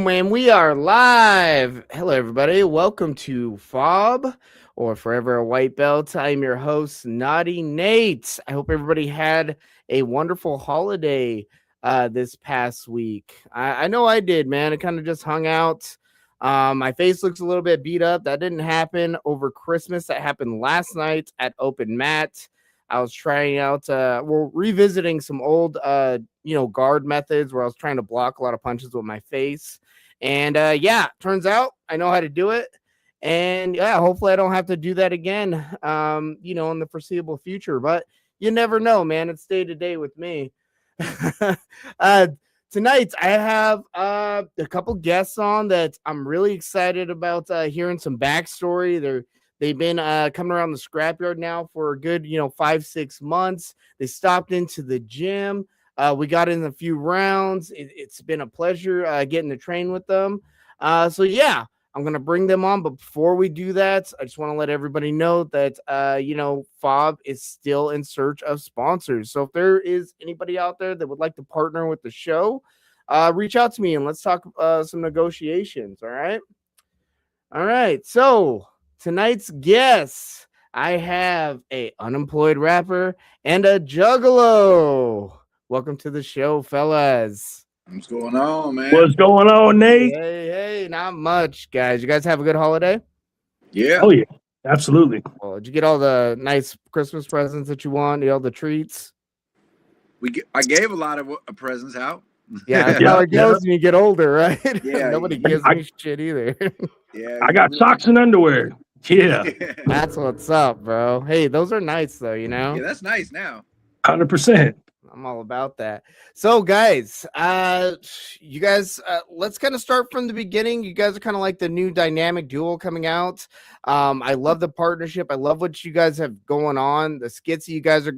and we are live. Hello, everybody. Welcome to F.A.W.B, or Forever a White Belt. I'm your host, Naughty Nate. I hope everybody had a wonderful holiday this past week. I know I did, man. I kind of just hung out. My face looks a little bit beat up. That didn't happen over Christmas. That happened last night at Open Mat. I was trying out, revisiting some old, guard methods where I was trying to block a lot of punches with my face. And turns out I know how to do it. And yeah, hopefully I don't have to do that again, in the foreseeable future. But you never know, man. It's day to day with me. Tonight I have a couple guests on that I'm really excited about hearing some backstory. They've been coming around the Scrapyard now for a good, 5-6 months. They stopped into the gym. We got in a few rounds. It's been a pleasure getting to train with them. I'm going to bring them on. But before we do that, I just want to let everybody know that, F.A.W.B is still in search of sponsors. So if there is anybody out there that would like to partner with the show, reach out to me and let's talk some negotiations. All right. All right. So tonight's guests, I have a unemployed rapper and a juggalo. Welcome to the show, fellas. What's going on, man? What's going on, Nate? Hey, not much, guys. You guys have a good holiday? Yeah. Oh, yeah. Absolutely. Well, did you get all the nice Christmas presents that you want? All the treats? I gave a lot of presents out. Yeah, that's how it goes when you get older, right? Yeah. Nobody gives me shit either. Yeah. I got socks and underwear. Yeah. That's what's up, bro. Hey, those are nice, though, Yeah, that's nice now. 100%. I'm all about that. So, guys, you guys, let's kind of start from the beginning. You guys are kind of like the new dynamic duo coming out. I love the partnership. I love what you guys have going on. The skits that you guys have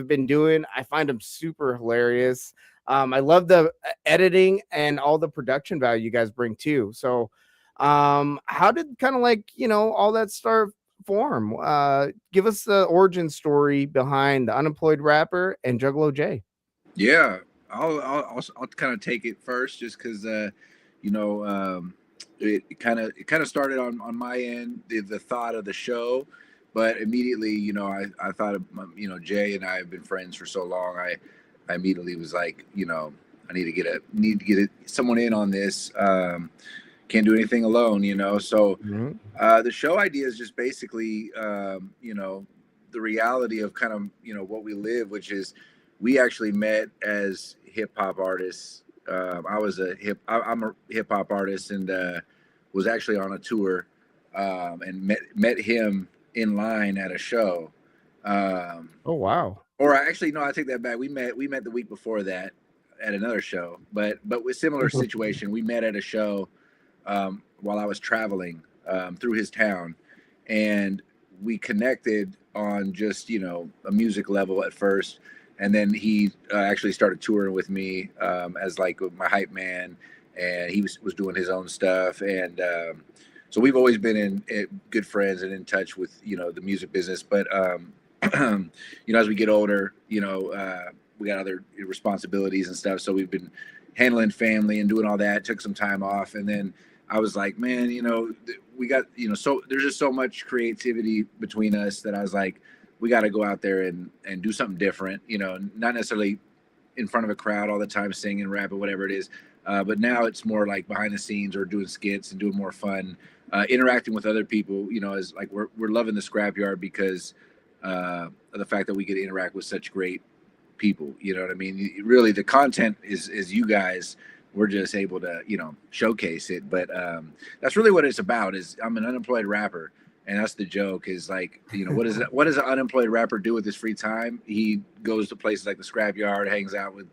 been doing. I find them super hilarious. I love the editing and all the production value you guys bring too. So, how did kind of all that start form? Give us the origin story behind the Unemployed Rapper and Juggalo Jay. Yeah, I'll kind of take it first, just because it kind of started on my end, the thought of the show, but immediately I thought of Jay and I have been friends for so long. I immediately was like, I need to get someone in on this. Can't do anything alone, So the show idea is just basically, the reality of kind of, what we live, which is we actually met as hip hop artists. I'm a hip hop artist and was actually on a tour and met him in line at a show. Oh, wow. Or actually, no, I take that back. We met the week before that at another show, but with similar situation. We met at a show while I was traveling through his town, and we connected on just a music level at first, and then he actually started touring with me as like my hype man, and he was doing his own stuff, and so we've always been good friends and in touch with the music business. But as we get older, we got other responsibilities and stuff, so we've been handling family and doing all that. Took some time off, and then I was like, man, we got, so there's just so much creativity between us that I was like, we got to go out there and do something different, not necessarily in front of a crowd all the time, singing, rap, or whatever it is. But now it's more like behind the scenes or doing skits and doing more fun, interacting with other people, as like we're loving the Scrapyard because of the fact that we get to interact with such great people. You know what I mean? Really, the content is you guys. We're just able to, showcase it. But that's really what it's about. Is I'm an unemployed rapper, and that's the joke. Is like, what does an unemployed rapper do with his free time? He goes to places like the Scrapyard, hangs out with,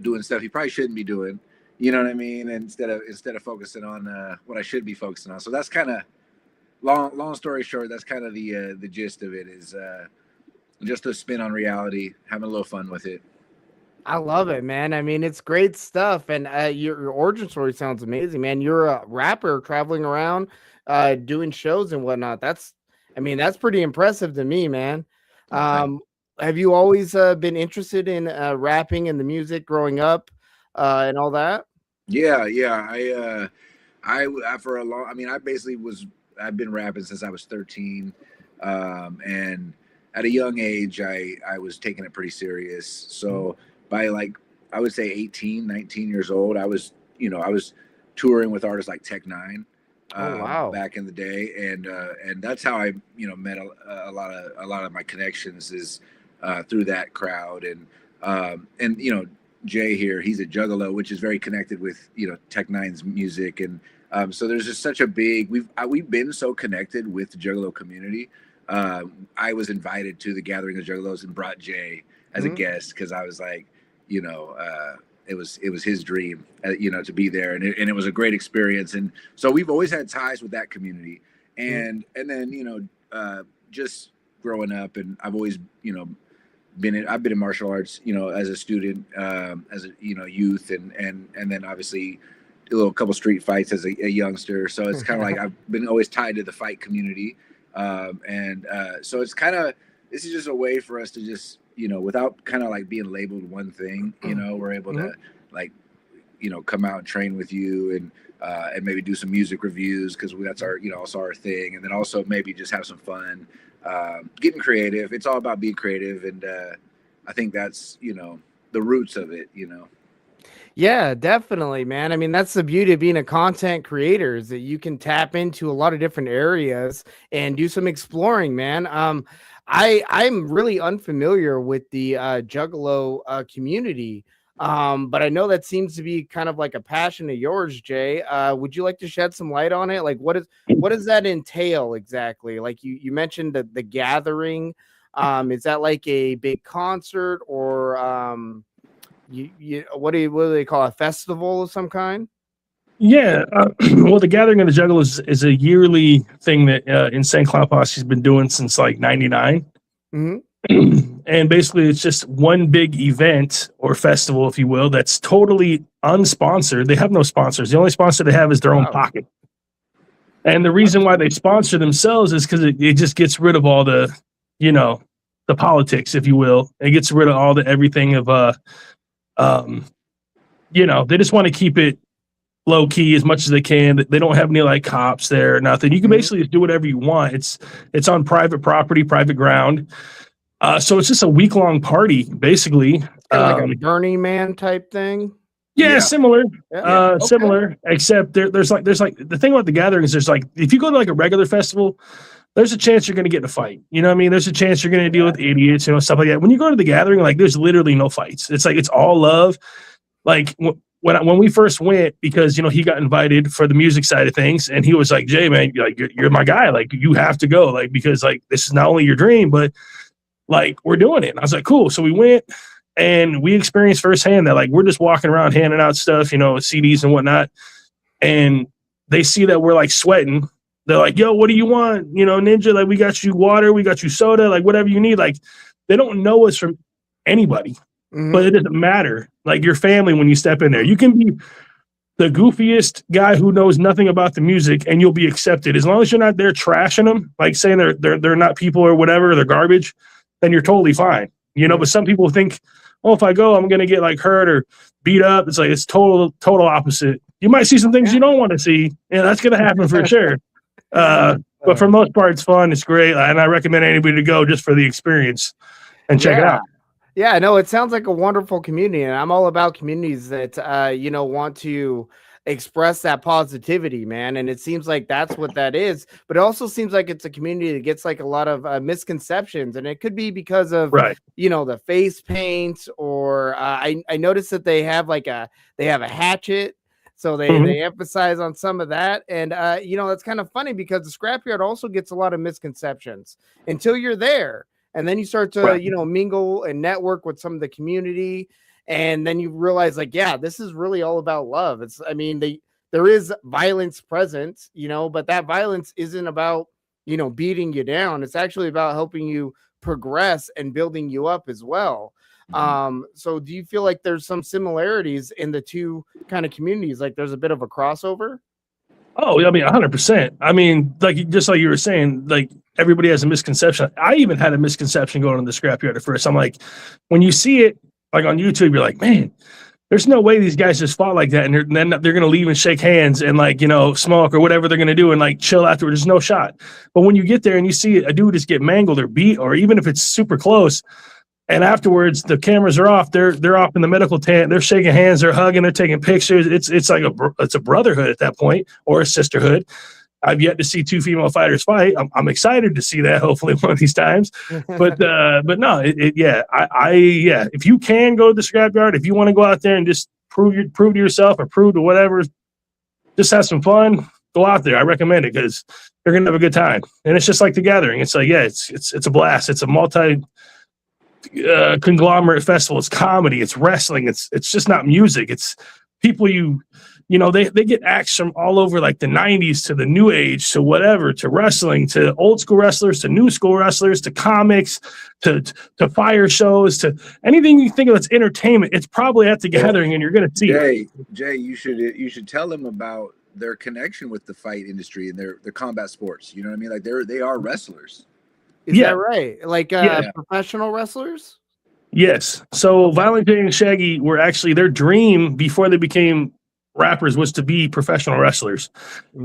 doing stuff he probably shouldn't be doing. You know what I mean? And instead of focusing on what I should be focusing on. So that's kind of long story short. That's kind of the gist of it. Is just a spin on reality, having a little fun with it. I love it, man. I mean, it's great stuff. And your origin story sounds amazing, man. You're a rapper traveling around, doing shows and whatnot. That's pretty impressive to me, man. Have you always been interested in rapping and the music growing up and all that? Yeah, yeah. I for a long. I mean, I've been rapping since I was 13, and at a young age, I was taking it pretty serious. So by like I would say 18, 19 years old, I was touring with artists like Tech Nine, Oh wow. back in the day, and that's how I met a lot of my connections is through that crowd, and Jay here, he's a juggalo, which is very connected with Tech Nine's music, and so there's just such a big we've been so connected with the juggalo community. I was invited to the gathering of juggalos and brought Jay as a guest because I was like, it was his dream, to be there, and it was a great experience, and so we've always had ties with that community, and then just growing up, and I've always I've been in martial arts, as a student, as a youth, and then obviously a couple street fights as a youngster. So it's kind of like I've been always tied to the fight community, so it's kind of this is just a way for us to just without kind of like being labeled one thing. We're able to like come out and train with you and maybe do some music reviews because that's our also our thing, and then also maybe just have some fun. Getting creative. It's all about being creative, and I think that's the roots of it. Yeah, definitely, man. I mean, that's the beauty of being a content creator is that you can tap into a lot of different areas and do some exploring, man. I'm really unfamiliar with the Juggalo community. But I know that seems to be kind of like a passion of yours, Jay. Would you like to shed some light on it? Like, what does that entail exactly? Like you mentioned the gathering. Is that like a big concert or what do they call a festival of some kind? Yeah, well, the Gathering of the Juggalos is a yearly thing that Insane Clown Posse's been doing since like '99. And basically it's just one big event or festival, if you will, that's totally unsponsored. They have no sponsors. The only sponsor they have is their own pocket. And the reason why they sponsor themselves is because it just gets rid of all the, the politics, if you will. It gets rid of all the everything of, they just want to keep it low key as much as they can. They don't have any like cops there or nothing. You can basically just do whatever you want. It's on private property, private ground. So it's just a week-long party, basically. Like a Burning Man type thing. Yeah, similar. Okay. Similar, except there's like the thing about the gathering is there's like if you go to like a regular festival, there's a chance you're gonna get in a fight. You know what I mean? There's a chance you're gonna deal with idiots, stuff like that. When you go to the gathering, like there's literally no fights. It's like it's all love. Like when we first went, because he got invited for the music side of things, and he was like, Jay, man, like you're my guy. Like you have to go, like because like this is not only your dream, but like we're doing it. And I was like, cool. So we went and we experienced firsthand that like we're just walking around handing out stuff, CDs and whatnot. And they see that we're like sweating. They're like, yo, what do you want? Ninja, like we got you water, we got you soda, like whatever you need. Like they don't know us from anybody, but it doesn't matter. Like your family, when you step in there, you can be the goofiest guy who knows nothing about the music and you'll be accepted. As long as you're not there trashing them, like saying they're not people or whatever, they're garbage, then you're totally fine. But some people think, oh, if I go, I'm going to get like hurt or beat up. It's like, it's total opposite. You might see some things you don't want to see. And that's going to happen for sure. But for the most part, it's fun. It's great. And I recommend anybody to go just for the experience and check it out. Yeah, no, it sounds like a wonderful community. And I'm all about communities that, want to express that positivity, man. And it seems like that's what that is. But it also seems like it's a community that gets like a lot of misconceptions. And it could be because of, the face paint or I noticed that they have a hatchet. So they emphasize on some of that. And, that's kind of funny because the Scrapyard also gets a lot of misconceptions until you're there. And then you start to, mingle and network with some of the community. And then you realize like, yeah, this is really all about love. There is violence present, but that violence isn't about, beating you down. It's actually about helping you progress and building you up as well. So do you feel like there's some similarities in the two kind of communities? Like there's a bit of a crossover? Oh, I mean, 100%. I mean, just like you were saying, like everybody has a misconception. I even had a misconception going to the Scrapyard at first. I'm like, when you see it like on YouTube, you're like, man, There's no way these guys just fought like that, and then they're going to leave and shake hands and like, smoke or whatever they're going to do and like chill afterwards. There's no shot. But when you get there and you see a dude just get mangled or beat, or even if it's super close, and afterwards the cameras are off, they're off in the medical tent, they're shaking hands, they're hugging, they're taking pictures. It's like it's a brotherhood at that point, or a sisterhood. I've yet to see two female fighters fight. I'm excited to see that hopefully one of these times. But no, if you can go to the Scrapyard, if you want to go out there and just prove to yourself or prove to whatever, just have some fun, go out there. I recommend it because you're gonna have a good time. And it's just like the Gathering. It's like, it's a blast. It's a multi conglomerate festival. It's comedy, it's wrestling, it's just not music. It's people they get acts from all over, like the 90s to the new age to whatever, to wrestling, to old school wrestlers, to new school wrestlers, to comics, to fire shows, to anything you think of that's entertainment. It's probably at the Gathering, and you're going to see it. Jay, you should tell them about their connection with the fight industry and their combat sports. You know what I mean? Like they are wrestlers. Is that right? Like professional wrestlers? Yes. So Violent J and Shaggy were actually, their dream before they became rappers was to be professional wrestlers.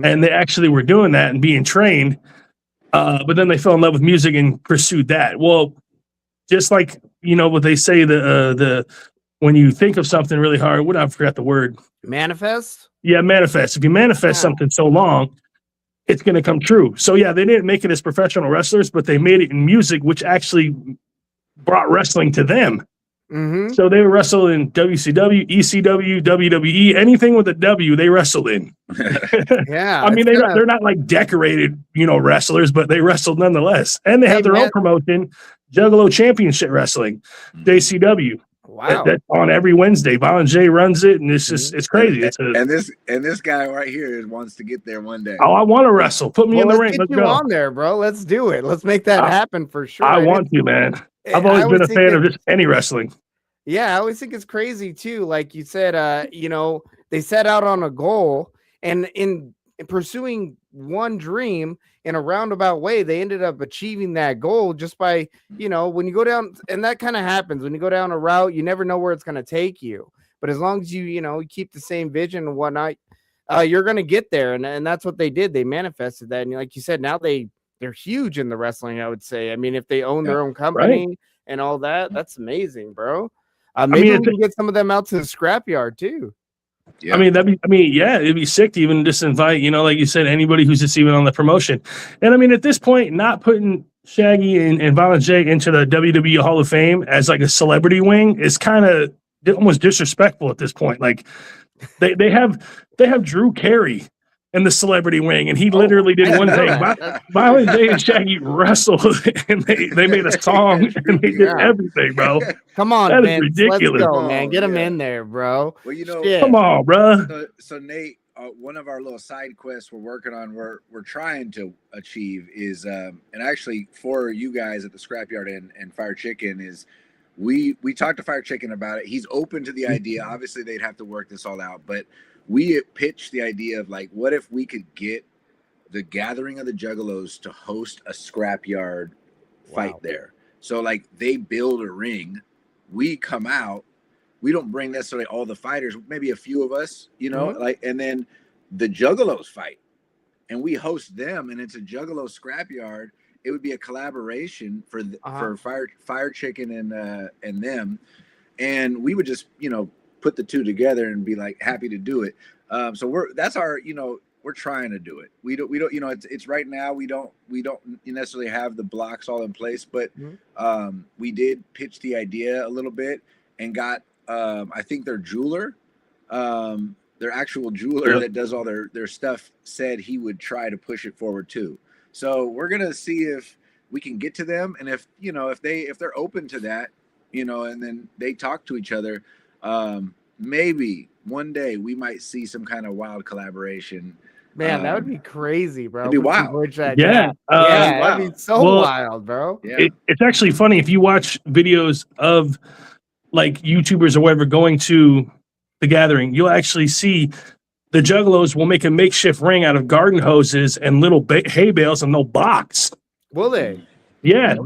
And they actually were doing that and being trained. But then they fell in love with music and pursued that. Well, just like, what they say, the when you think of something really hard, I forgot the word. Manifest? Yeah, manifest. If you manifest something so long, it's going to come true. So yeah, they didn't make it as professional wrestlers, but they made it in music, which actually brought wrestling to them. So they wrestle in WCW, ECW, WWE, anything with a W, they wrestled in. Yeah. I mean, they're not like decorated, wrestlers, but they wrestled nonetheless. And they have their own promotion, Juggalo Championship Wrestling, JCW. Wow. That's on every Wednesday. Violent J runs it, and it's just, it's crazy. And this guy right here wants to get there one day. Oh, I want to wrestle. Put me in the ring. Let's go on there, bro. Let's do it. Let's make that happen for sure. I want to, man. I've always been a fan of just any wrestling. Yeah, I always think it's crazy too. Like you said, they set out on a goal, and in pursuing one dream in a roundabout way, they ended up achieving that goal just by, when you go down, and that kind of happens when you go down a route, you never know where it's going to take you. But as long as you keep the same vision and whatnot, you're going to get there. And that's what they did. They manifested that. And like you said, now they're huge in the wrestling, I would say. I mean, if they own their own company and all that, that's amazing, bro. Maybe we can get some of them out to the Scrapyard too. Yeah. I mean, it'd be sick to even just invite, like you said, anybody who's just even on the promotion. And I mean, at this point, not putting Shaggy and Violent J into the WWE Hall of Fame as like a celebrity wing is kind of almost disrespectful at this point. Like they have Drew Carey in the celebrity wing, and he literally did one thing. Violent J and Shaggy wrestled, and they made a song, and they did everything, bro. Come on, that Vince. is ridiculous. Let's go, man. Get him in there, bro. Well, come on, bro. So Nate, one of our little side quests we're working on, we're trying to achieve is, and actually for you guys at the Scrapyard and Fire Chicken is, we talked to Fire Chicken about it. He's open to the idea. Obviously, they'd have to work this all out, but we pitched the idea of like, what if we could get the Gathering of the Juggalos to host a Scrapyard fight there? So like they build a ring, we come out, we don't bring necessarily all the fighters, maybe a few of us, like, and then the Juggalos fight, and we host them, and it's a Juggalo Scrapyard. It would be a collaboration for Fire Chicken and them, and we would just put the two together and be like happy to do it. So we're trying to do it. We don't it's right now we don't necessarily have the blocks all in place, but we did pitch the idea a little bit and got I think their jeweler, their actual jeweler that does all their stuff said he would try to push it forward too. So we're gonna see if we can get to them, and if they're open to that, and then they talk to each other. Maybe one day we might see some kind of wild collaboration. Man, that would be crazy, bro. It'd be wild. That'd be so wild, bro. Yeah. It's actually funny if you watch videos of like YouTubers or whatever going to the Gathering, you'll actually see the Juggalos will make a makeshift ring out of garden hoses and little hay bales, and they'll box. Will they? Yeah,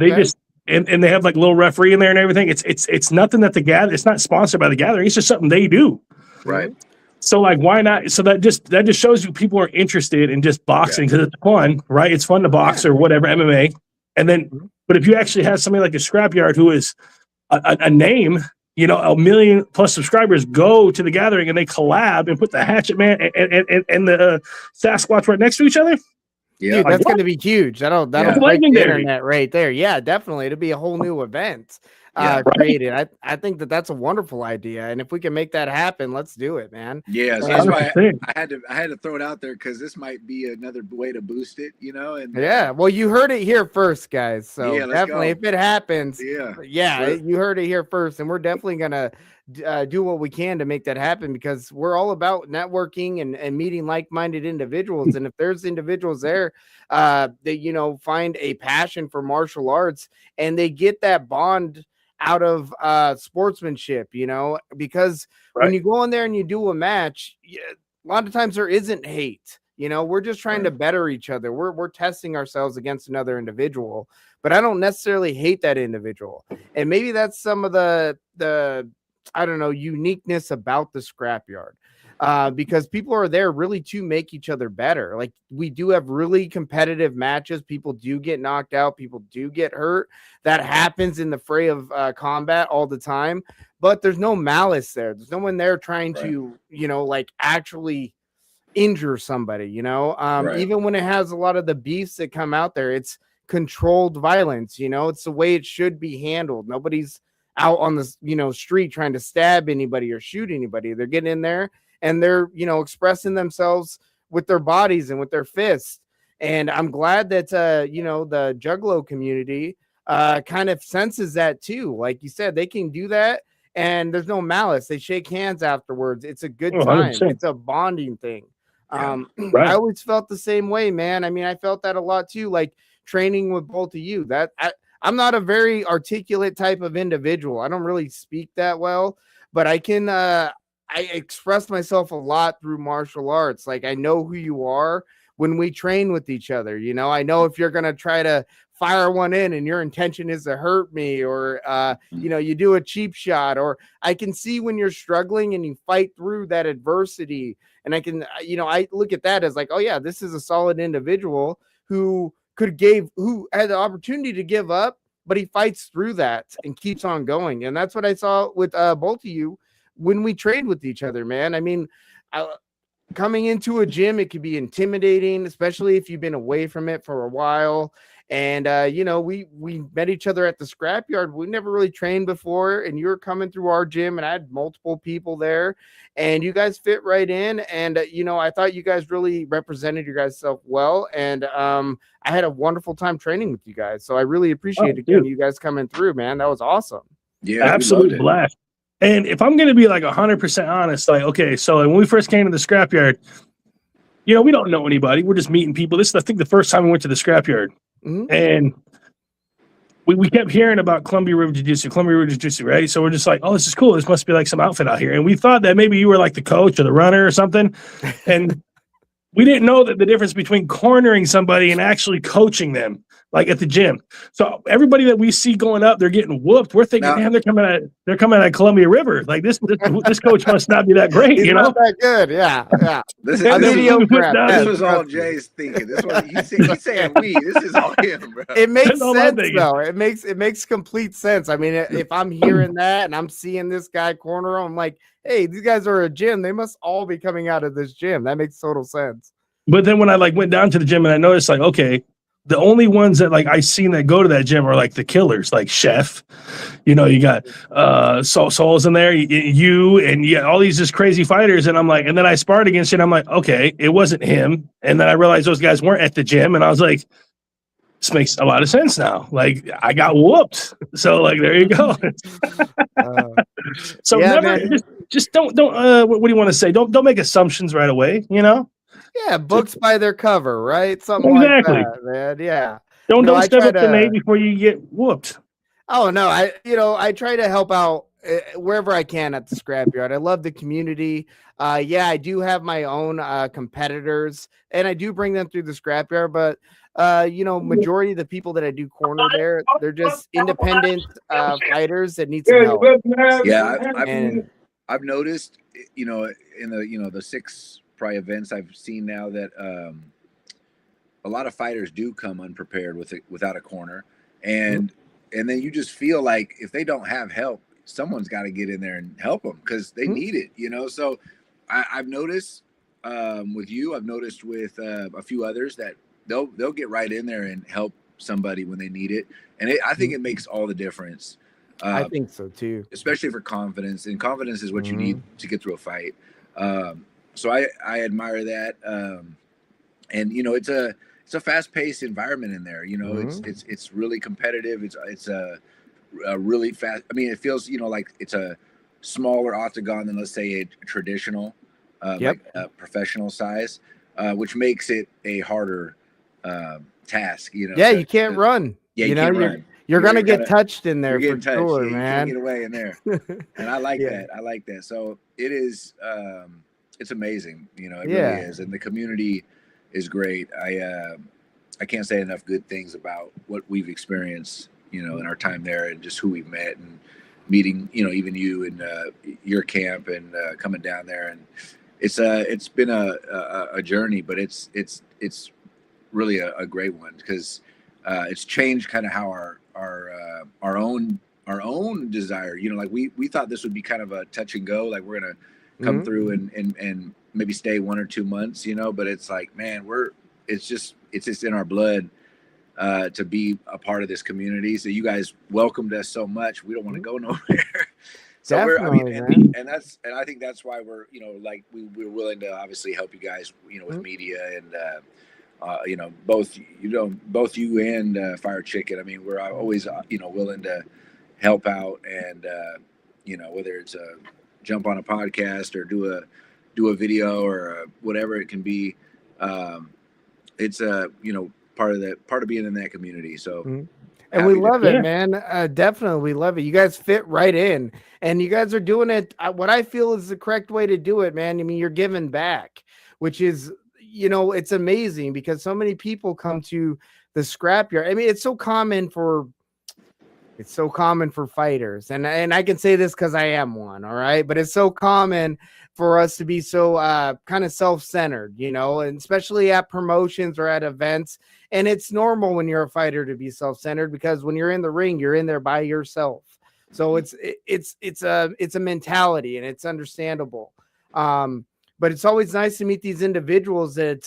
and they have like little referee in there and everything. It's nothing that it's not sponsored by the gathering. It's just something they do. Right. So like, why not? So that just shows you people are interested in just boxing because it's fun, right? It's fun to box or whatever, MMA. And then, but if you actually have somebody like a Scrapyard who is a name, you know, 1 million plus subscribers go to the gathering and they collab and put the Hatchet Man and the Sasquatch right next to each other. Yeah, dude, that's going to be huge. That'll break the legendary. internet right there. Yeah, definitely. It'll be a whole new event created. I think that's a wonderful idea, and if we can make that happen, let's do it, man. Yeah, so that's why I had to throw it out there because this might be another way to boost it, you know. And well, you heard it here first, guys. So definitely, if it happens, you heard it here first, and we're definitely gonna do what we can to make that happen because we're all about networking and meeting like-minded individuals. And if there's individuals there that, you know, find a passion for martial arts and they get that bond out of sportsmanship, you know, because when you go in there and you do a match, a lot of times there isn't hate. You know, we're just trying to better each other. We're testing ourselves against another individual, but I don't necessarily hate that individual. And maybe that's some of the I don't know, uniqueness about the Scrapyard, because people are there really to make each other better. Like, we do have really competitive matches. People do get knocked out. People do get hurt. That happens in the fray of combat all the time, but there's no malice there. There's no one there trying to, you know, like actually injure somebody, you know, even when it has a lot of the beefs that come out there, it's controlled violence, you know, it's the way it should be handled. Nobody's out on the, you know, street trying to stab anybody or shoot anybody. They're getting in there and they're, you know, expressing themselves with their bodies and with their fists. And I'm glad that, you know, the Juggalo community kind of senses that too. Like you said, they can do that and there's no malice. They shake hands afterwards. It's a good time. 100%. It's a bonding thing. I always felt the same way, man. I mean, I felt that a lot too, like training with both of you. I'm not a very articulate type of individual. I don't really speak that well, but I can I express myself a lot through martial arts. Like, I know who you are when we train with each other. You know, I know if you're going to try to fire one in and your intention is to hurt me, or you know, you do a cheap shot, or I can see when you're struggling and you fight through that adversity. And I can, you know, I look at that as like, oh yeah, this is a solid individual who had the opportunity to give up, but he fights through that and keeps on going. And that's what I saw with both of you when we trained with each other, man. I mean, coming into a gym, it could be intimidating, especially if you've been away from it for a while. And, you know, we met each other at the Scrapyard. We never really trained before, and you were coming through our gym, and I had multiple people there, and you guys fit right in. And, you know, I thought you guys really represented your guys' self well. And I had a wonderful time training with you guys. So I really appreciate you guys coming through, man. That was awesome. Yeah, absolute blast. And if I'm going to be like 100% honest, like, okay, so when we first came to the Scrapyard, you know, we don't know anybody. We're just meeting people. This is, I think, the first time we went to the Scrapyard. And we kept hearing about Columbia River Jiu-Jitsu, right? So we're just like, oh, this is cool. This must be like some outfit out here. And we thought that maybe you were like the coach or the runner or something. And we didn't know that the difference between cornering somebody and actually coaching them, like at the gym. So everybody that we see going up, they're getting whooped. We're thinking, man, they're coming at Columbia River. Like this coach must not be that great. He's you know, not that good. Yeah. This was all Jay's thinking. This was he's saying we. This is all him, bro. It makes sense though. It makes complete sense. I mean, if I'm hearing that and I'm seeing this guy corner, I'm like, hey, these guys are a gym. They must all be coming out of this gym. That makes total sense. But then when I like went down to the gym and I noticed like, okay, the only ones that like I seen that go to that gym are like the killers, like Chef. You know, you got Saul's in there, you and all these just crazy fighters. And I'm like, and then I sparred against it. And I'm like, okay, it wasn't him. And then I realized those guys weren't at the gym. And I was like, this makes a lot of sense now. Like, I got whooped. So like, there you go. So never just don't what do you want to say? Don't make assumptions right away, you know? Yeah, books by their cover, right? Something like that, man. Yeah. Don't step up to me before you get whooped. Oh no, I try to help out wherever I can at the Scrapyard. I love the community. I do have my own competitors, and I do bring them through the Scrapyard. But majority of the people that I do corner there, they're just independent fighters that need some help. Yeah, And I've noticed, in the the 6 probably events I've seen now that a lot of fighters do come unprepared without a corner, and then you just feel like if they don't have help, someone's got to get in there and help them because they need it, So I've noticed with you, I've noticed with a few others that they'll get right in there and help somebody when they need it, and I think it makes all the difference. I think so too, especially for confidence, and confidence is what you need to get through a fight. So I admire that, and it's a fast-paced environment in there. It's really competitive. It's a really fast. I mean, it feels like it's a smaller octagon than, let's say, a traditional, like a professional size, which makes it a harder task. Yeah, you can't run. Yeah, you can't run. You're gonna get touched in there for sure, man. You can't get away in there, and I like Yeah. that. I like that. So it is. It's amazing. It really is, and the community is great. I can't say enough good things about what we've experienced, in our time there, and just who we've met and meeting, even you and your camp and coming down there, and it's been a journey, but it's really a great one because it's changed kind of how our own desire, like we thought this would be kind of a touch and go, like we're gonna come through and maybe stay 1 or 2 months, but it's like, man, it's just in our blood to be a part of this community. So you guys welcomed us so much, we don't want to go nowhere. So and I think that's why we're, we're willing to obviously help you guys, with media and both you and Fire Chicken. I mean, we're always willing to help out, and whether it's jump on a podcast or do a video or whatever it can be, it's part of being in that community. So and we love it, man. Definitely, we love it. You guys fit right in, and you guys are doing it what I feel is the correct way to do it, man. I mean, you're giving back, which is, it's amazing because so many people come to the Scrapyard. I mean, it's so common for fighters, and I can say this because I am one, all right, but it's so common for us to be so kind of self-centered, and especially at promotions or at events. And it's normal when you're a fighter to be self-centered because when you're in the ring, you're in there by yourself. So it's a mentality, and it's understandable. But it's always nice to meet these individuals that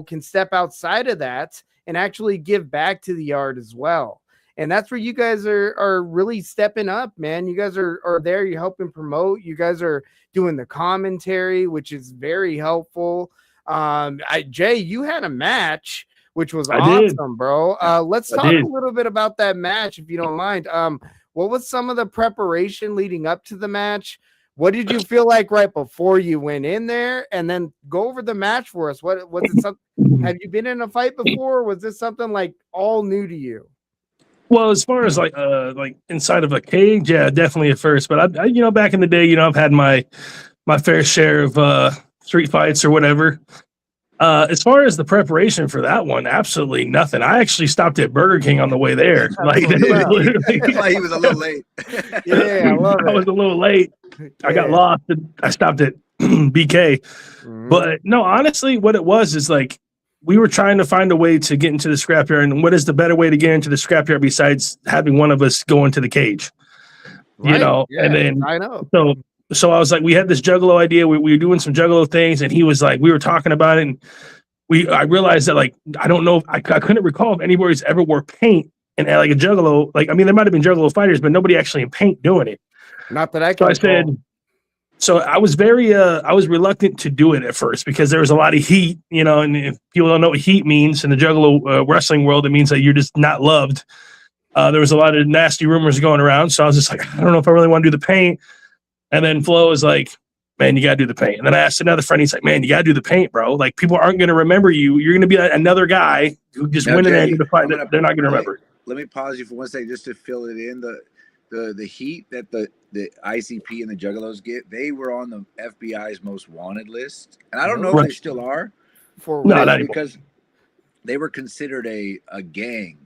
can step outside of that and actually give back to the yard as well. And that's where you guys are really stepping up, man. You guys are there. You're helping promote. You guys are doing the commentary, which is very helpful. Jay, you had a match, which was awesome, bro. Let's talk a little bit about that match, if you don't mind. What was some of the preparation leading up to the match? What did you feel like right before you went in there? And then go over the match for us. What was it? Have you been in a fight before? Or was this something like all new to you? Well, as far as like inside of a cage, yeah, definitely at first. But I back in the day, I've had my fair share of street fights or whatever. As far as the preparation for that one, absolutely nothing. I actually stopped at Burger King on the way there. Like that's why he was a little late. Yeah, I love it. I was a little late. I got lost. And I stopped at BK. But no, honestly, what it was is like we were trying to find a way to get into the Scrapyard, and what is the better way to get into the Scrapyard besides having one of us go into the cage? Right. And then I know. So I was like, we had this Juggalo idea. We were doing some Juggalo things, and he was like, we were talking about it, and I realized that like I don't know, I couldn't recall if anybody's ever wore paint and like a Juggalo. Like, I mean, there might have been Juggalo fighters, but nobody actually in paint doing it. Not that I can. So I was very I was reluctant to do it at first because there was a lot of heat, and if people don't know what heat means in the Juggalo wrestling world, it means that you're just not loved. There was a lot of nasty rumors going around, so I was just like, I don't know if I really want to do the paint. And then Flo was like, man, you got to do the paint. And then I asked another friend, he's like, man, you got to do the paint, bro. Like, people aren't going to remember you. You're going to be another guy who just went in there and the fight. They're not going to remember. Let me pause you for 1 second just to fill it in. The heat that the ICP and the Juggalos get, they were on the FBI's most wanted list. And I don't know if they still are. Not anymore. Because they were considered a gang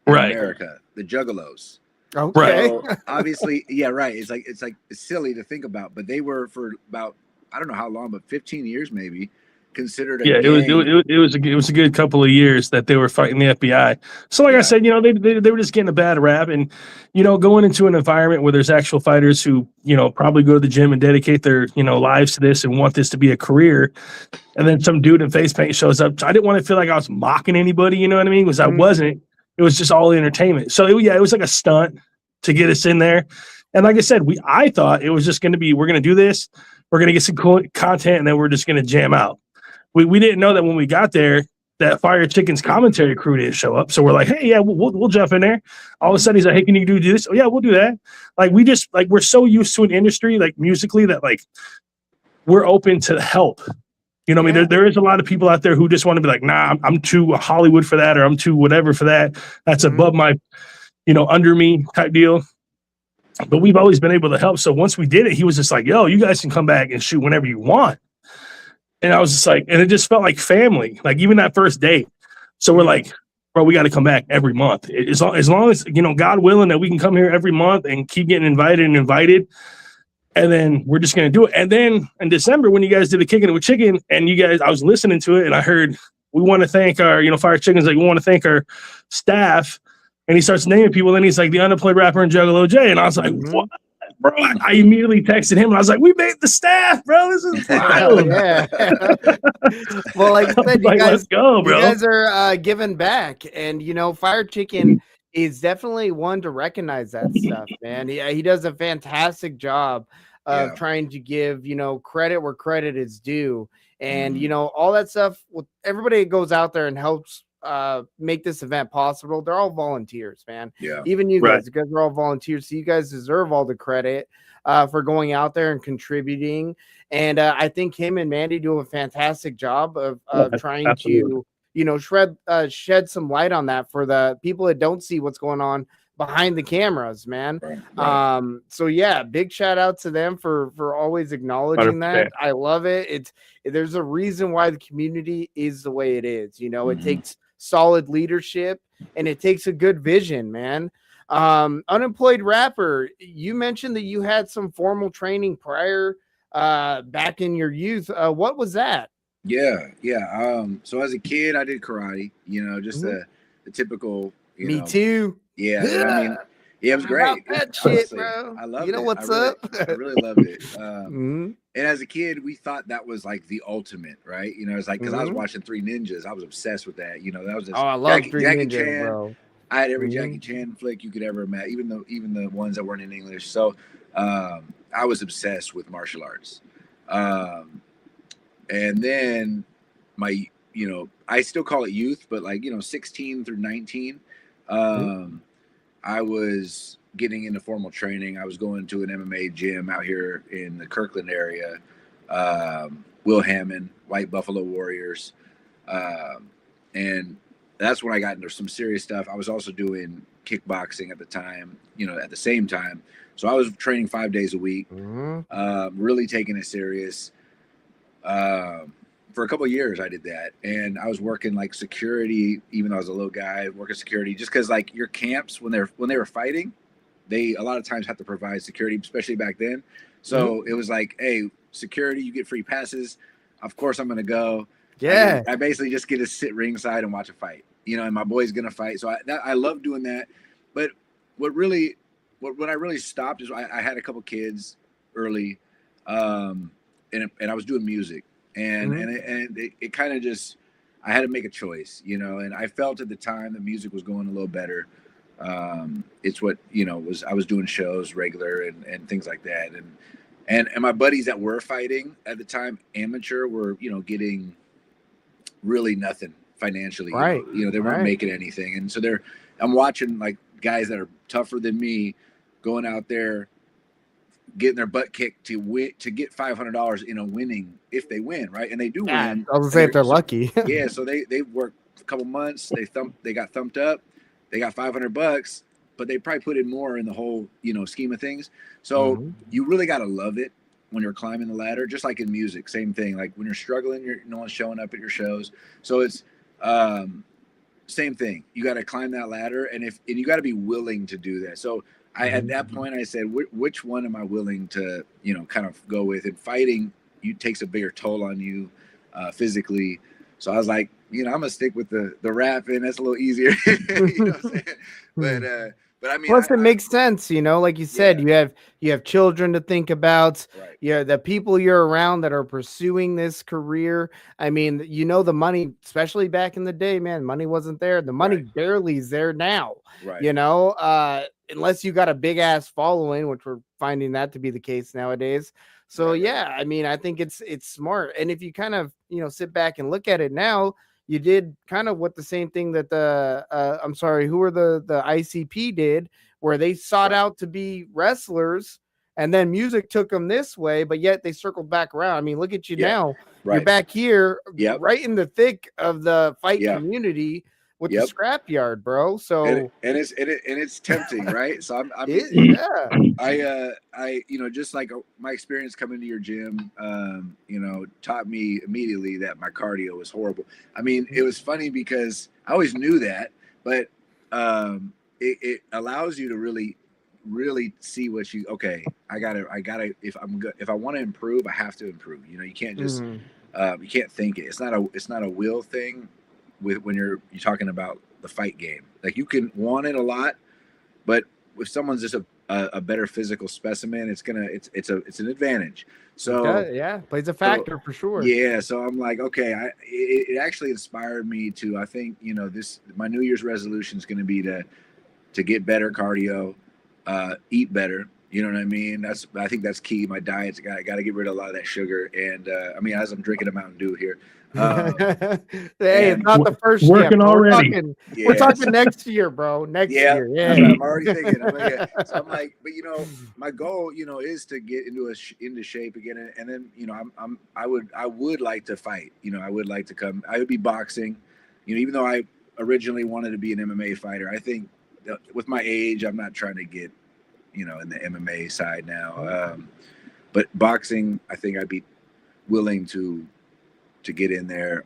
in Right. America, the Juggalos. Okay. So obviously, yeah, right. It's silly to think about, but they were for about, I don't know how long, but 15 years maybe, considered a Yeah, gang. it was a good couple of years that they were fighting the FBI. So, like I said, you know, they were just getting a bad rap, and you know, going into an environment where there's actual fighters who, you know, probably go to the gym and dedicate their, you know, lives to this and want this to be a career, and then some dude in face paint shows up. I didn't want to feel like I was mocking anybody, you know what I mean? Because I wasn't. It was just all entertainment. So it was like a stunt to get us in there. And like I said, I thought it was just going to be, we're going to do this, we're going to get some cool content, and then we're just going to jam out. We didn't know that when we got there, that Fire Chicken's commentary crew didn't show up. So we're like, hey, yeah, we'll jump in there. All of a sudden he's like, hey, can you do this? Oh yeah, we'll do that. Like we're so used to an industry like musically that like we're open to help. You know what I mean? There is a lot of people out there who just want to be like, nah, I'm too Hollywood for that, or I'm too whatever for that. That's above my, you know, under me type deal. But we've always been able to help. So once we did it, he was just like, yo, you guys can come back and shoot whenever you want. And I was just like, and it just felt like family, like even that first date. So we're like, bro, we got to come back every month. As long as, you know, God willing that we can come here every month and keep getting invited. And then we're just going to do it. And then in December, when you guys did the Kicking It With Chicken, and you guys, I was listening to it and I heard, we want to thank our, you know, Fire Chicken's like, we want to thank our staff. And he starts naming people. Then he's like, the Unemployed Rapper and Juggalo Jay. And I was like, what? Bro, I immediately texted him and I was like, we made the staff, bro. This is wild. Yeah. Well, like I said, let's go, bro. You guys are giving back. And, you know, Fire Chicken is definitely one to recognize that stuff, man. He does a fantastic job of trying to give, you know, credit where credit is due. And, you know, all that stuff, with everybody that goes out there and helps make this event possible, they're all volunteers, man. Yeah, even you guys are all volunteers, so you guys deserve all the credit for going out there and contributing. And I think him and Mandy do a fantastic job of trying to, you know, shed some light on that for the people that don't see what's going on behind the cameras, man. So yeah, big shout out to them for always acknowledging 100%. That. I love it. There's a reason why the community is the way it is. You know, it takes solid leadership and it takes a good vision, man. Unemployed Rapper, you mentioned that you had some formal training prior back in your youth. What was that? So as a kid, I did karate, you know, just the typical, Me too. Yeah, I mean, it was great. That shit, bro. I love it. You know what's up? I really loved it. And as a kid, we thought that was like the ultimate, right? You know, it's like, because I was watching Three Ninjas, I was obsessed with that. You know, that was just, I love Three Ninjas, Chan, bro. I had every Jackie Chan flick you could ever imagine, even the ones that weren't in English. So I was obsessed with martial arts. And then my, you know, I still call it youth, but like, you know, 16 through 19, I was getting into formal training. I was going to an MMA gym out here in the Kirkland area, Will Hammond, White Buffalo Warriors. And that's when I got into some serious stuff. I was also doing kickboxing at the time, you know, at the same time. So I was training 5 days a week, really taking it serious. For a couple of years I did that, and I was working like security, even though I was a little guy working security, just because like your camps when they were fighting, they a lot of times have to provide security, especially back then. So it was like, hey, security, you get free passes. Of course I'm gonna go. Yeah, I basically just get to sit ringside and watch a fight, you know, and my boy's gonna fight. So I love doing that. But what I really stopped is I had a couple kids early, and I was doing music. And it kind of just, I had to make a choice, you know, and I felt at the time that music was going a little better. It's what, you know, I was doing shows regular and things like that. And my buddies that were fighting at the time, amateur, were, you know, getting really nothing financially. Right. You know, they weren't making anything. And so I'm watching like guys that are tougher than me going out there, getting their butt kicked to get $500 in a winning, if they win, right? And they do win. I was gonna say if they're lucky. Yeah, so they worked a couple months, they got thumped up, they got $500, but they probably put in more in the whole, you know, scheme of things. So you really got to love it when you're climbing the ladder, just like in music, same thing. Like when you're struggling, no one's showing up at your shows. So it's same thing. You got to climb that ladder, and you got to be willing to do that. So at that point, I said, which one am I willing to, kind of go with? And fighting, takes a bigger toll on you physically. So I was like, I'm gonna stick with the rapping. That's a little easier. You know what I'm saying? But I mean, plus it makes sense, like you said, you have children to think about. Right. Yeah, the people you're around that are pursuing this career. I mean, the money, especially back in the day, man, money wasn't there. The money barely is there now. Right. Unless you got a big ass following, which we're finding that to be the case nowadays. So I mean, I think it's smart. And if you kind of, sit back and look at it now, you did kind of what the same thing that the ICP did, where they sought out to be wrestlers, and then music took them this way, but yet they circled back around. I mean, look at you now. Right. You're back here, right in the thick of the fight community with the Scrapyard, bro. So and it's tempting, right? So I just like my experience coming to your gym, taught me immediately that my cardio was horrible. I mean, it was funny because I always knew that, but it allows you to really see what I gotta if I want to improve, I have to improve. You can't just you can't think it. It's not a will thing. When you're talking about the fight game, like you can want it a lot, but if someone's just a better physical specimen, it's an advantage. So plays a factor for sure. Yeah, so I'm like, okay, it actually inspired me to. I think my New Year's resolution is going to be to get better cardio, eat better. You know what I mean? I think that's key. My diet's got to get rid of a lot of that sugar, and I mean, as I'm drinking a Mountain Dew here. Hey, it's not the first working step. already. We're talking next year, bro. Next year. Yeah, I'm already thinking. So I'm like, but my goal, is to get into shape again, and then I would like to fight. I would like to come. I would be boxing. Even though I originally wanted to be an MMA fighter, I think with my age, I'm not trying to get in the MMA side now. But boxing, I think I'd be willing to get in there.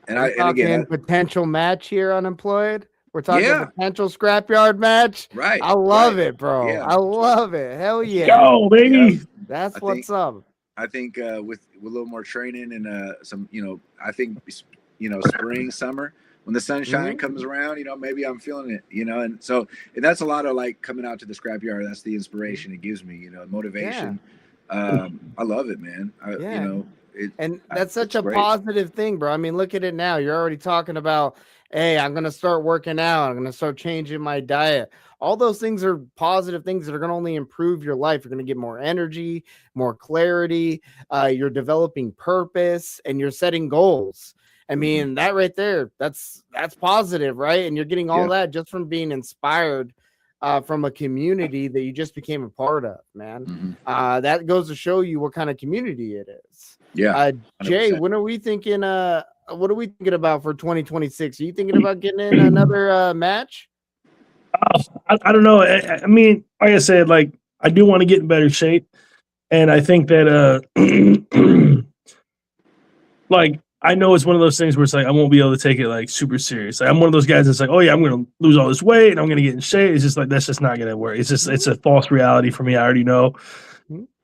And again, potential match here, Unemployed. We're talking potential Scrapyard match. Right. I love it, bro. Yeah. I love it. Hell yeah. Go, baby. Yeah. That's what's up. I think with a little more training and some, I think spring, summer, when the sunshine comes around, maybe I'm feeling it, and that's a lot of like coming out to the Scrapyard. That's the inspiration it gives me, motivation. Yeah. I love it, man. That's such a great. Positive thing, bro. I mean, look at it now. You're already talking about, hey, I'm going to start working out. I'm going to start changing my diet. All those things are positive things that are going to only improve your life. You're going to get more energy, more clarity. You're developing purpose, and you're setting goals. I mean, that right there, that's positive, right? And you're getting all that just from being inspired from a community that you just became a part of, man. That goes to show you what kind of community it is. Yeah. Jay, what are we thinking about for 2026? Are you thinking about getting in another match? I don't know. I mean, like I said, like I do want to get in better shape, and I think that like I know it's one of those things where it's like I won't be able to take it like super serious. Like, I'm one of those guys that's like, oh yeah, I'm going to lose all this weight and I'm going to get in shape. It's just like that's just not going to work. It's a false reality for me. I already know.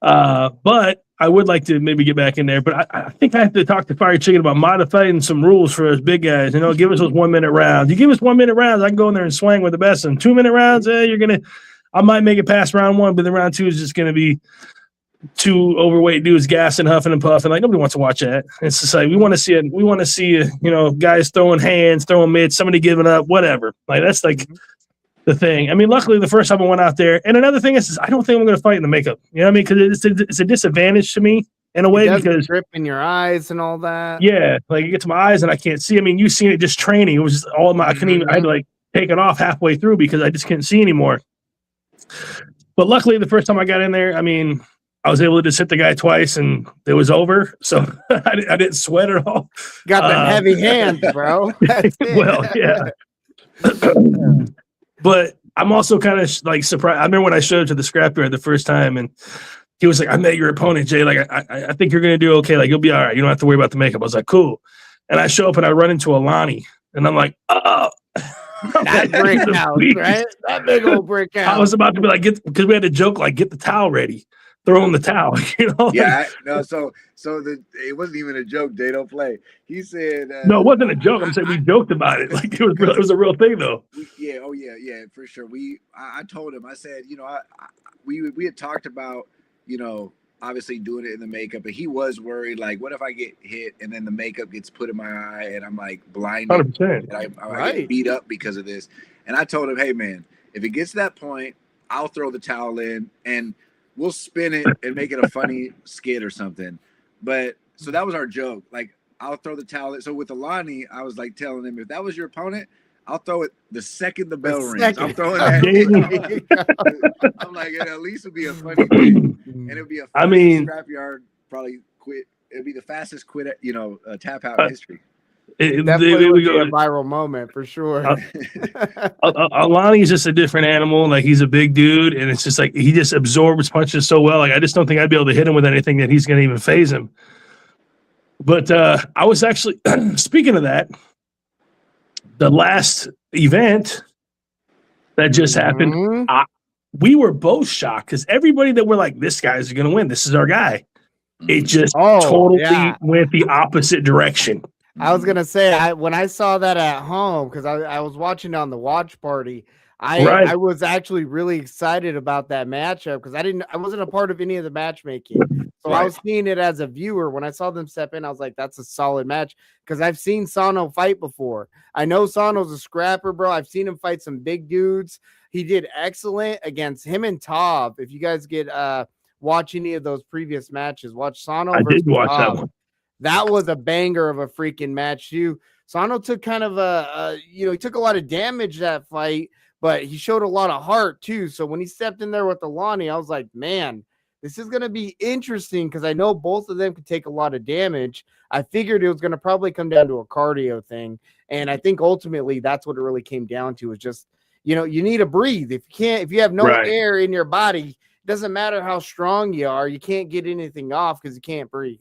But I would like to maybe get back in there. But I think I have to talk to Fire Chicken about modifying some rules for us big guys. Give us those 1 minute rounds. You give us 1 minute rounds, I can go in there and swing with the best. And 2 minute rounds, I might make it past round 1, but then round 2 is just going to be two overweight dudes gassing, huffing and puffing. Like nobody wants to watch that. It's just like we want to see guys throwing hands, throwing mitts, somebody giving up, whatever. Like that's like the thing. I mean, luckily the first time I went out there, and another thing is I don't think I'm going to fight in the makeup. You know what I mean? Because it's a disadvantage to me in a way because grip in your eyes and all that. Yeah, like it gets to my eyes and I can't see. I mean, you've seen it just training. It was just all my. I had to like take it off halfway through because I just couldn't see anymore. But luckily, the first time I got in there, I mean, I was able to just hit the guy twice and it was over. So I didn't sweat at all. Got the heavy hands, bro. Well, yeah. But I'm also kind of like surprised. I remember when I showed up to the Scrapyard the first time and he was like, I met your opponent, Jay. Like, I think you're going to do okay. Like, you'll be all right. You don't have to worry about the makeup. I was like, cool. And I show up and I run into Alani. And I'm like, oh. That brick house, right? That big old brick house. I was about to be like, because we had a joke like, get the towel ready, throw in the towel. You know? Yeah, no. So it wasn't even a joke. They don't play. He said, no, it wasn't a joke. I'm saying we joked about it. Like it was a real thing though. Yeah, for sure. I told him. I said, we had talked about, obviously doing it in the makeup, but he was worried, like, what if I get hit and then the makeup gets put in my eye and I'm like blinded 100%. and I get beat up because of this. And I told him, hey man, if it gets to that point, I'll throw the towel in and we'll spin it and make it a funny skit or something. But so that was our joke. Like, I'll throw the towel in. So with Alani, I was like telling him, if that was your opponent, I'll throw it the second the bell rings. I'm throwing that. I'm like, it at least would be a funny thing. And it'd be a Scrapyard probably quit. It'd be the fastest quit, tap out in history. Definitely would be a viral moment for sure. Alani is just a different animal. Like, he's a big dude, and it's just like he just absorbs punches so well. Like, I just don't think I'd be able to hit him with anything that he's going to even phase him. But I was actually speaking of that. The last event that just happened, we were both shocked because everybody that were like, this guy's going to win. This is our guy. It just totally went the opposite direction. I was going to say, when I saw that at home, because I was watching on the watch party, I was actually really excited about that matchup because I wasn't a part of any of the matchmaking. So I was seeing it as a viewer. When I saw them step in, I was like, that's a solid match because I've seen Sano fight before. I know Sano's a scrapper, bro. I've seen him fight some big dudes. He did excellent against him and Tav. If you guys get watch any of those previous matches, watch Sano versus did watch Tav. That one. That was a banger of a freaking match too. Sano took kind of he took a lot of damage that fight, but he showed a lot of heart too. So when he stepped in there with Alani, I was like, man, this is going to be interesting because I know both of them could take a lot of damage. I figured it was going to probably come down to a cardio thing. And I think ultimately that's what it really came down to is just, you need to breathe. If you have no air in your body, it doesn't matter how strong you are. You can't get anything off because you can't breathe.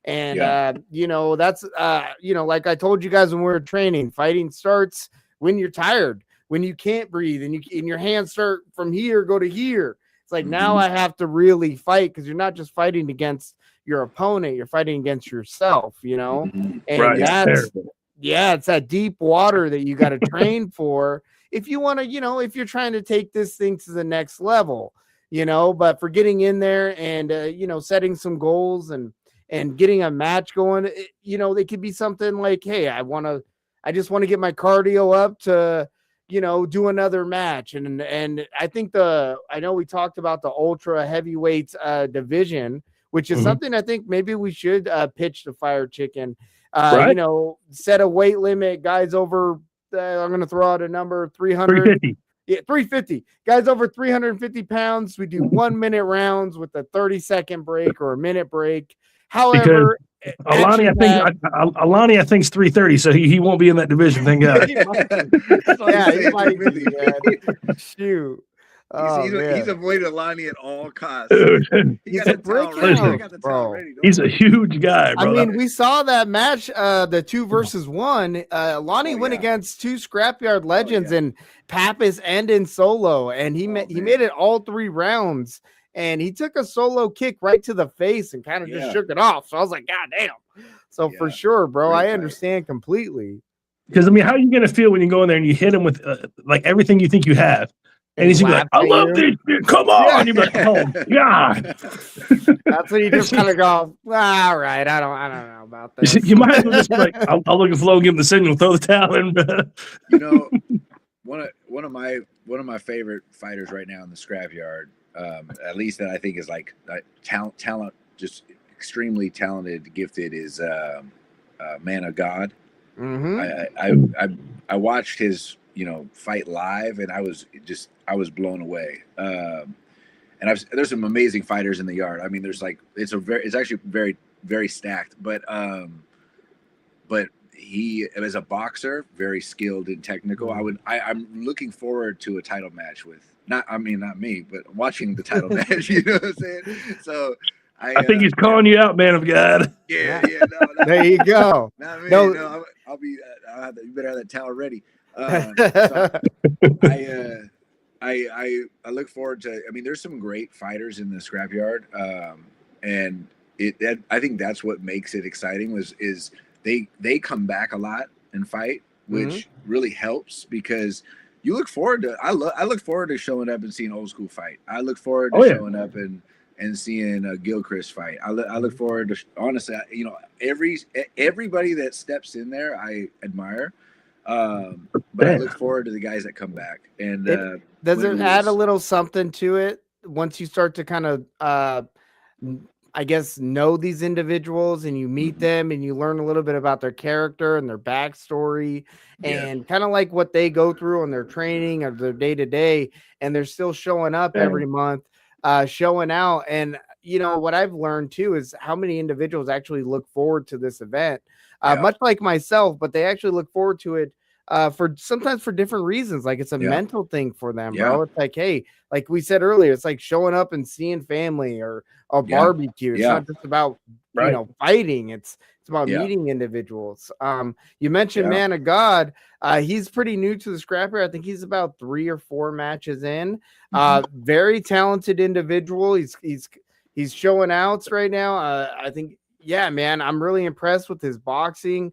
And, that's, like I told you guys when we were training, fighting starts when you're tired, when you can't breathe and your hands start from here, go to here. It's like, now I have to really fight because you're not just fighting against your opponent, you're fighting against yourself, and it's that deep water that you got to train for if you want to, if you're trying to take this thing to the next level, but for getting in there and, setting some goals and getting a match going, they could be something like, hey, I just want to get my cardio up to, do another match. And I think I know we talked about the ultra heavyweight division, which is something I think maybe we should pitch to Fire Chicken, set a weight limit, guys over, I'm going to throw out a number, 350. Yeah, 350 guys over 350 pounds. We do 1 minute rounds with a 30-second break or a minute break. However, Alani, I think is 330, so he won't be in that division. Thank God. he might be, man. Shoot. He's avoided Alani at all costs. He's a huge guy, bro. I mean, we saw that match, the 2 versus 1. Alani went against 2 Scrapyard legends in Pappas and in Solo, and he made it all 3 rounds. And he took a solo kick right to the face and kind of just shook it off. So I was like, God damn. So for sure, bro, I understand completely. Because, I mean, how are you going to feel when you go in there and you hit him with like everything you think you have? And he's like, I love this shit. Come on. You're like, oh, God. That's when you just kind of go, all right, I don't know about this. You might as well just be like, I'll look at Flo, give him the signal, throw the towel in. One of my favorite fighters right now in the Scrapyard, at least that I think is like talent, just extremely talented, gifted, is Man of God. I watched his fight live, and I was blown away. And there's some amazing fighters in the yard. I mean, there's like it's actually very, very stacked. But he, as a boxer, very skilled and technical. I'm looking forward to a title match with not me, but watching the title match. You know what I'm saying? So I think he's calling you out, man of God. Yeah. No, there you go. Not me. No. No, I'll be. You better have that towel ready. So I look forward to. I mean, there's some great fighters in the Scrapyard, and I think that's what makes it exciting. Is they come back a lot and fight, which really helps because you look forward to. I look forward to showing up and seeing old school fight. I look forward to showing up and seeing Gilchrist fight. I look forward to, honestly, everybody that steps in there, I admire. But I look forward to the guys that come back. And does it add a little something to it once you start to kind of, I guess, know these individuals and you meet them and you learn a little bit about their character and their backstory and kind of like what they go through on their training or their day to day, and they're still showing up every month. Showing out. And you know what I've learned too is how many individuals actually look forward to this event, much like myself, but they actually look forward to it sometimes for different reasons. Like it's a mental thing for them, bro. It's like, hey, like we said earlier, it's like showing up and seeing family or a barbecue. It's not just about you know fighting. It's about meeting individuals. You mentioned Man of God. He's pretty new to the Scrapper. I think he's about 3 or 4 matches in. Very talented individual. He's showing outs right now. I think, man, I'm really impressed with his boxing.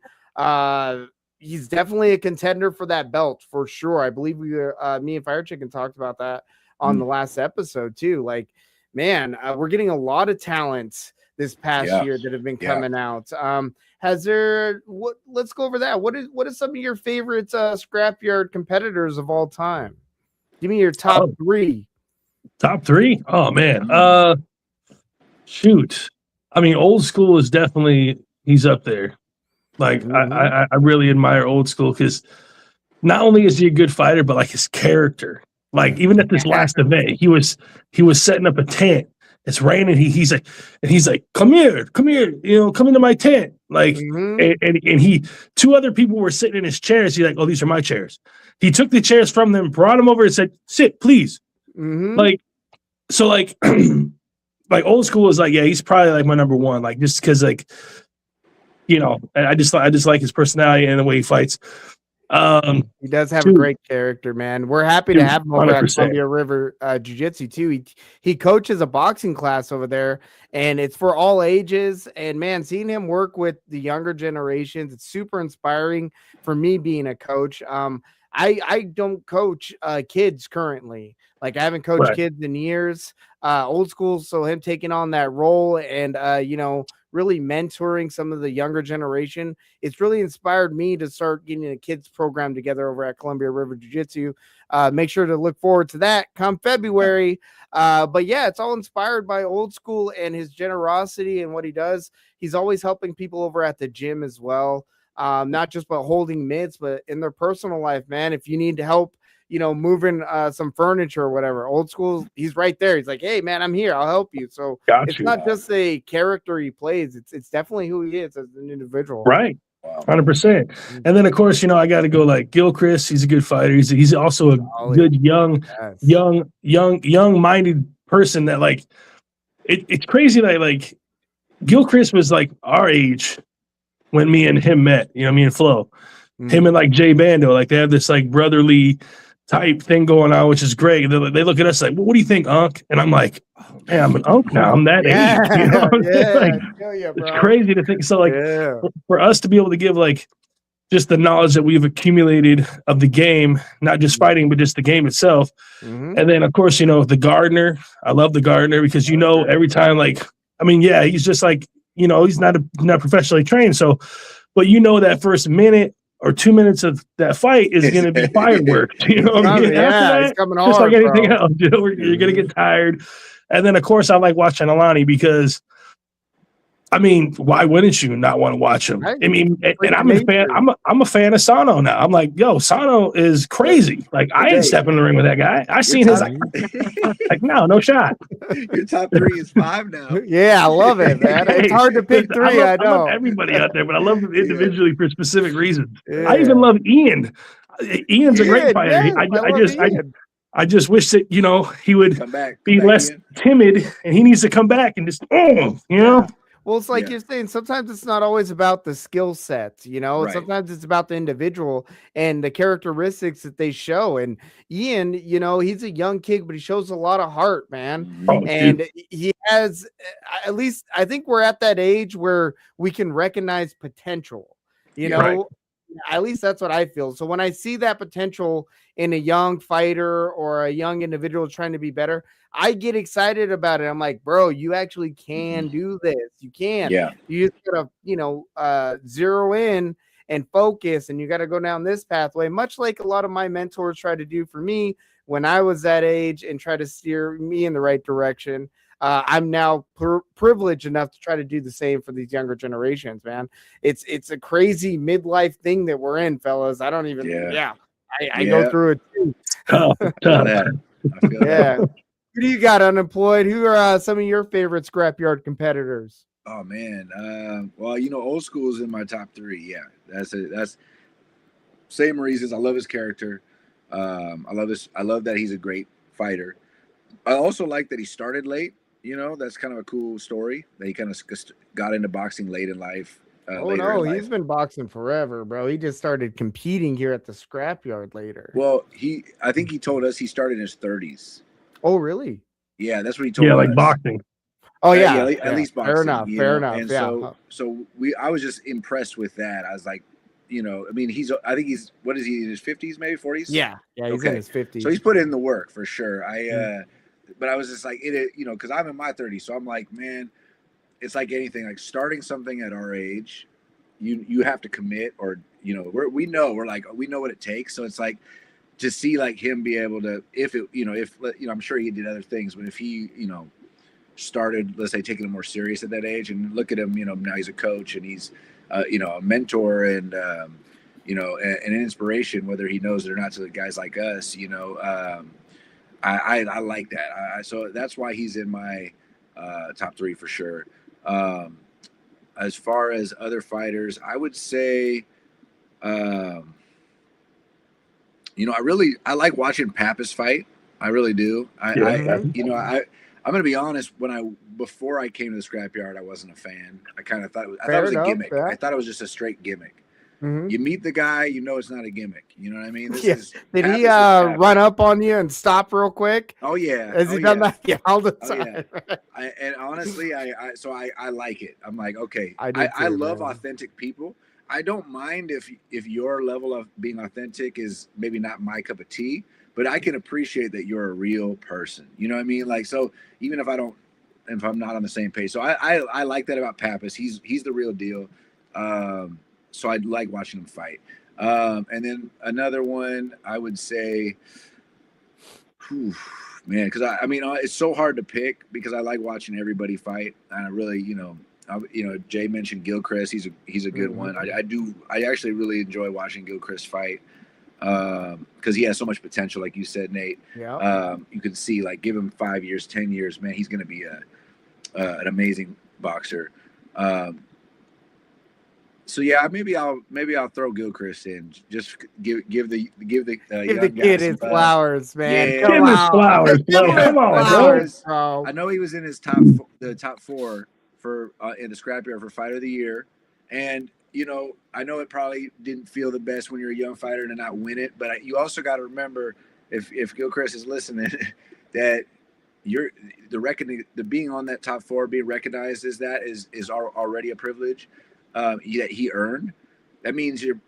He's definitely a contender for that belt for sure. I believe me and Fire Chicken talked about that on the last episode too. Like, man, we're getting a lot of talent this past year that have been coming out. Let's go over that. What is some of your favorite Scrapyard competitors of all time? Give me your top 3. Top 3? Oh man. Shoot. I mean, old school is definitely, he's up there. Like I really admire old school because not only is he a good fighter, but like his character. Like even at this last event, he was setting up a tent. It's raining. He's like, come here, you know, come into my tent. Like, and he, 2 other people were sitting in his chairs. He's like, oh, these are my chairs. He took the chairs from them, brought them over and said, sit, please. Like, so like, like old school is like, yeah, he's probably like my number 1. Like, just because like, you know, I just like his personality and the way he fights. He does have a great character, man. We're happy to have him over at Columbia River Jiu-Jitsu too. He coaches a boxing class over there, and it's for all ages. And man, seeing him work with the younger generations, it's super inspiring for me being a coach. I don't coach kids currently. Like I haven't coached kids in years. Old school, so him taking on that role and you know, really mentoring some of the younger generation, it's really inspired me to start getting a kids program together over at Columbia River Jiu-Jitsu. Make sure to look forward to that come February. But yeah, it's all inspired by old school and his generosity and what he does. He's always helping people over at the gym as well. Not just by holding mitts, but in their personal life, man. If you need help, you know, moving some furniture or whatever, old school, he's right there. He's like, hey man, I'm here, I'll help you. So it's not just a character he plays, it's definitely who he is as an individual. Right. 100%. And then of course, you know, I got to go like Gilchrist. He's a good fighter. He's also a good young minded person that like it's crazy that like Gilchrist was like our age when me and him met, you know, me and Flo, him and like Jay Bando, like they have this like brotherly type thing going on, which is great. They look at us like, well, what do you think, Unc? And I'm like, oh, man, I'm an Unc now. I'm that age. You know what I'm saying? Like, it's crazy to think. So like for us to be able to give like just the knowledge that we've accumulated of the game, not just fighting, but just the game itself. And then of course, you know, the gardener, I love the gardener because, you know, every time, like, I mean, yeah, he's just like, you know, he's not professionally trained. So, but you know, that first minute or 2 minutes of that fight is going to be fireworks. You know what I mean? After that, it's coming hard, just like anything else, you know, you're going to get tired. And then, of course, I like watching Alani because, I mean, why wouldn't you not want to watch him? I mean, and I'm a fan. I'm a fan of Sano now. I'm like, yo, Sano is crazy. Like, I ain't stepping in the ring with that guy. I seen his like, no shot. Your top 3 is 5 now. Yeah, I love it, man. It's hard to pick 3. I know. I love everybody out there, but I love them individually for specific reasons. I even love Ian. Ian's a great fighter. I just wish that, he would Come back be less in. timid, and he needs to come back and just, you know. Well, it's like you're saying, sometimes it's not always about the skill sets, Right. sometimes it's about the individual and the characteristics that they show. And Ian, he's a young kid, but he shows a lot of heart, man. Mhm. And he has, at least I think we're at that age where we can recognize potential, Right. At least that's what I feel. So when I see that potential in a young fighter or a young individual trying to be better, I get excited about it. I'm like, bro, you actually can do this. You can. Yeah. You just gotta, zero in and focus, and you got to go down this pathway, much like a lot of my mentors try to do for me when I was that age and try to steer me in the right direction. I'm now privileged enough to try to do the same for these younger generations, man. It's a crazy midlife thing that we're in, fellas. I don't even, I go through it too. I feel that. Who do you got unemployed? Who are some of your favorite Scrapyard competitors? Oh man, well, old school is in my top 3. Yeah, that's same reasons. I love his character. I love that he's a great fighter. I also like that he started late. That's kind of a cool story that he kind of got into boxing late in life. He's been boxing forever, bro. He just started competing here at the Scrapyard later. Well, I think he told us he started in his 30s. Oh, really? Yeah, that's what he told us. Yeah, like boxing. Oh yeah, at least boxing. Fair enough. And so I was just impressed with that. I was like, I think he's what is he in his 50s, maybe 40s? Yeah, he's in his 50s. So he's put in the work for sure. But I was just like, because I'm in my 30s, so I'm like, man, it's like anything, like starting something at our age, you have to commit, or we know what it takes. So it's like to see like him be able to, if I'm sure he did other things, but if he started, let's say, taking it more serious at that age, and look at him, now he's a coach and he's a mentor and an inspiration, whether he knows it or not, to the guys like us. I like that. So that's why he's in my top 3 for sure. As far as other fighters, I would say, I like watching Pappas fight. I really do. I'm going to be honest. Before I came to the Scrapyard, I wasn't a fan. I kind of thought it was a gimmick. Yeah. I thought it was just a straight gimmick. Mm-hmm. You meet the guy, it's not a gimmick. You know what I mean? Did he run up on you and stop real quick? Oh yeah. Has he done that? Yeah, all the time. Yeah. And honestly, I like it. I'm like, okay. I love authentic people. I don't mind if your level of being authentic is maybe not my cup of tea, but I can appreciate that you're a real person. You know what I mean? Like, so even if I'm not on the same page. So I like that about Pappas. He's the real deal. So I like watching him fight. And then another one, I would say, man, because it's so hard to pick because I like watching everybody fight, and I really, Jay mentioned Gilchrist. He's a good one. I actually really enjoy watching Gilchrist fight because he has so much potential, like you said, Nate. Yeah. You can see, like, give him 5 years, 10 years, man, he's going to be an amazing boxer. So yeah, maybe I'll throw Gilchrist in. Just give the kid his flowers, man. Yeah. Give him his flowers. Come on, bro. I know he was in his top 4 for in the Scrapyard for Fighter of the Year, and I know it probably didn't feel the best when you're a young fighter to not win it, but you also got to remember, if Gilchrist is listening, that the being on that top 4, being recognized as that is already a privilege. That he earned. That means you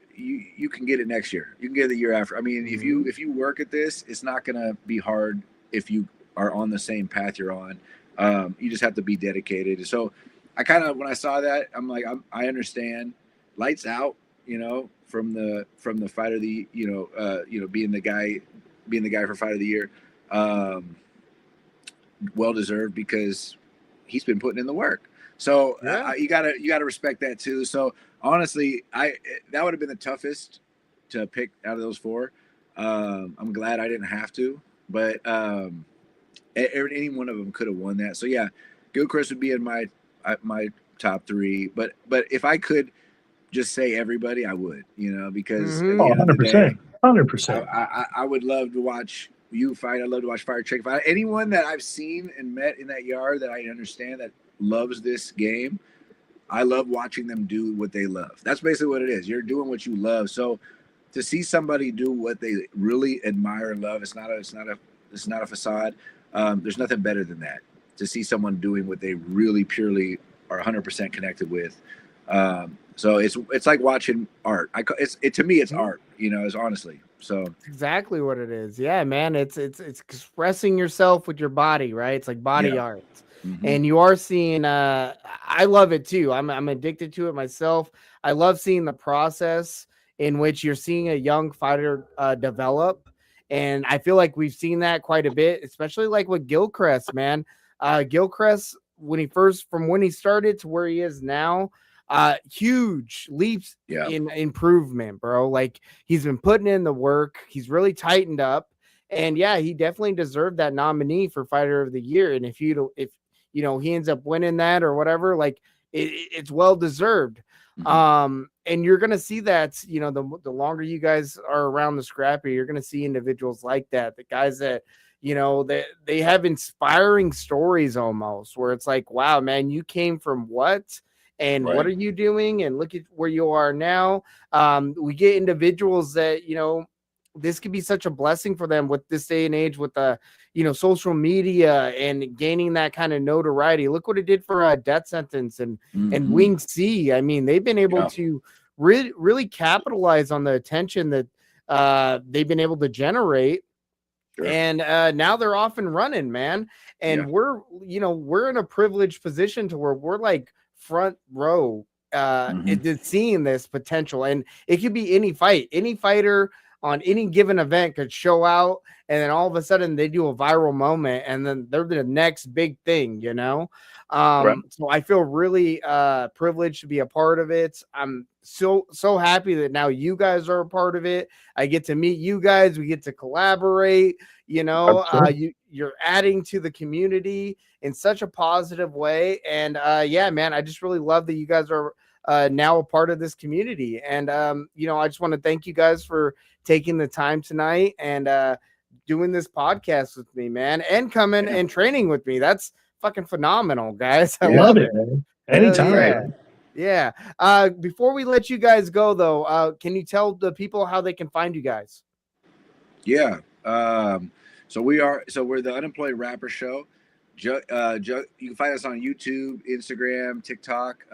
can get it next year. You can get it the year after. I mean, if you work at this, it's not gonna be hard if you are on the same path you're on. You just have to be dedicated. So I kind of, when I saw that, I'm like, I understand. Lights out, from the Fighter of the, being the guy for Fighter of the Year. Well deserved, because he's been putting in the work. So you gotta respect that too. So honestly, that would have been the toughest to pick out of those 4. I'm glad I didn't have to, but any one of them could have won that. So yeah, Gilchrist would be in my top 3. But if I could just say everybody, I would, because 100%. I would love to watch you fight. I love to watch Fire Chicken fight. Anyone that I've seen and met in that yard that I understand that loves this game, I love watching them do what they love. That's basically what it is. You're doing what you love. So to see somebody do what they really admire and love, it's not a facade. There's nothing better than that. To see someone doing what they really purely are 100% connected with. So it's like watching art. To me, it's art. You know, it's honestly. So That's exactly what it is. Yeah, man. It's expressing yourself with your body, right? It's like body art. Mm-hmm. And you are seeing I love it too. I'm addicted to it myself. I love seeing the process in which you're seeing a young fighter develop. And I feel like we've seen that quite a bit, especially like with Gilchrist, man. Gilchrist, when he started to where he is now, huge leaps in improvement, bro. Like he's been putting in the work. He's really tightened up. And yeah, he definitely deserved that nominee for Fighter of the Year. And if he ends up winning that or whatever, like it's well deserved. Mm-hmm. And you're gonna see that, you know, the longer you guys are around the Scrappy, you're gonna see individuals like that, the guys that, you know, they have inspiring stories almost where it's like, wow, man, you came from what? And what are you doing? And look at where you are now. We get individuals that, you know, this could be such a blessing for them with this day and age with the, you know, social media and gaining that kind of notoriety. Look what it did for Death Sentence and Wing C. I mean, they've been able to really capitalize on the attention that they've been able to generate. Sure. And now they're off and running, man. And we're in a privileged position to where we're like front row seeing this potential. And it could be any fighter on any given event could show out, and then all of a sudden they do a viral moment, and then they're the next big thing, you know? So I feel really privileged to be a part of it. I'm so happy that now you guys are a part of it. I get to meet you guys. We get to collaborate, you know, you're adding to the community in such a positive way. And yeah, man, I just really love that you guys are now a part of this community. And, you know, I just want to thank you guys for taking the time tonight and doing this podcast with me, man, and coming and training with me. That's fucking phenomenal, guys. I love it, man. Anytime. Yeah. Before we let you guys go, though, can you tell the people how they can find you guys? Yeah. So we're the Unemployed Rapper Show. You can find us on YouTube, Instagram, TikTok,